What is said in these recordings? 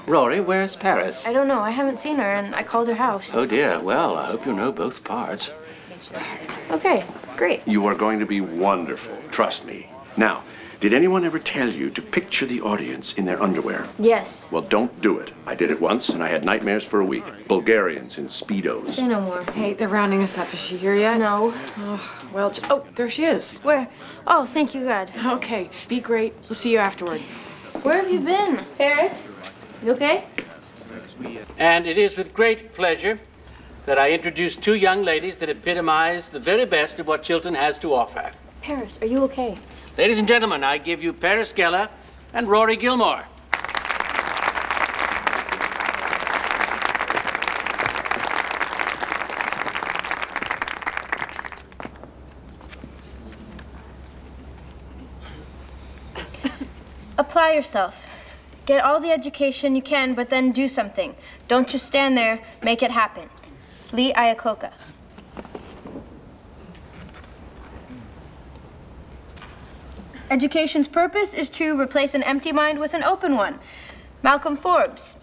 Rory, where's Paris? I don't know. I haven't seen her, and I called her house. Oh, dear. Well, I hope you know both parts. Okay, great. You are going to be wonderful, trust me. Now, did anyone ever tell you to picture the audience in their underwear? Yes. Well, don't do it. I did it once, and I had nightmares for a week. Bulgarians in Speedos. Say no more. Hey, they're rounding us up. Is she here yet? No. Oh, well, oh, there she is. Where? Oh, thank you, God. Okay, be great. We'll see you afterward. Where have you been? Paris? You okay? And it is with great pleasure that I introduce two young ladies that epitomize the very best of what Chilton has to offer. Paris, are you okay? Ladies and gentlemen, I give you Paris Geller and Rory Gilmore. Apply yourself. Get all the education you can, but then do something. Don't just stand there, make it happen. Lee Iacocca. Education's purpose is to replace an empty mind with an open one. Malcolm Forbes.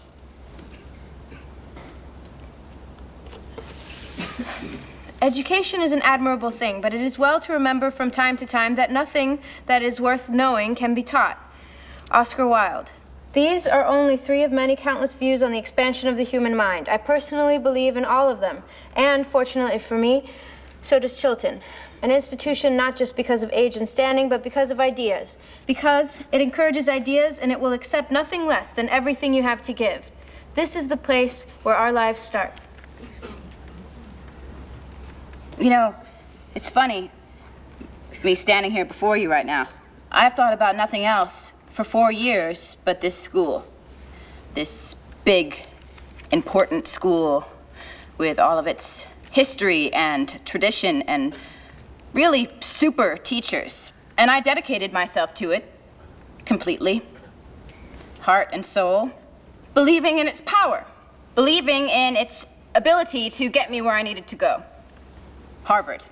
Education is an admirable thing, but it is well to remember from time to time that nothing that is worth knowing can be taught. Oscar Wilde. These are only three of many countless views on the expansion of the human mind. I personally believe in all of them, and fortunately for me, so does Chilton. An institution not just because of age and standing, but because of ideas. Because it encourages ideas and it will accept nothing less than everything you have to give. This is the place where our lives start. You know, it's funny, me standing here before you right now. I've thought about nothing else for 4 years but this school. This big, important school with all of its history and tradition and really super teachers. And I dedicated myself to it completely, heart and soul, believing in its power, believing in its ability to get me where I needed to go. Harvard.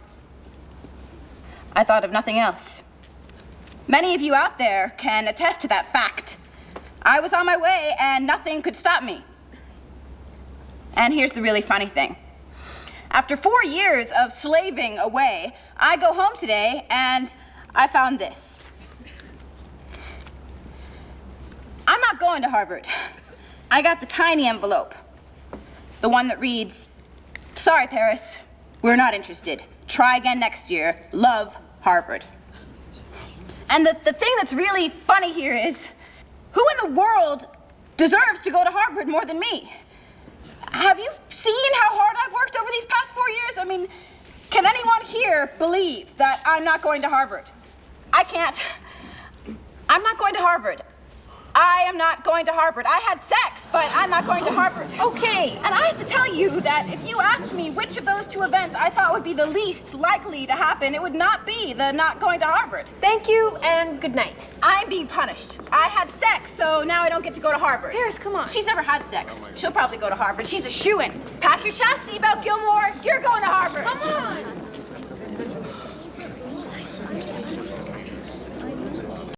I thought of nothing else. Many of you out there can attest to that fact. I was on my way and nothing could stop me. And here's the really funny thing. After 4 years of slaving away, I go home today and I found this. I'm not going to Harvard. I got the tiny envelope. The one that reads, "Sorry, Paris, we're not interested. Try again next year. Love, Harvard." And the thing that's really funny here is, who in the world deserves to go to Harvard more than me? Have you seen how hard I've worked over these past 4 years? I mean, can anyone here believe that I'm not going to Harvard? I can't. I'm not going to Harvard. I am not going to Harvard. I had sex, but I'm not going to Harvard. Okay. And I have to tell you that if you asked me which of those two events I thought would be the least likely to happen, it would not be the not going to Harvard. Thank you and good night. I'm being punished. I had sex, so now I don't get to go to Harvard. Paris, come on. She's never had sex. She'll probably go to Harvard. She's a shoo-in. Pack your chastity belt, Gilmore. You're going to Harvard. Come on.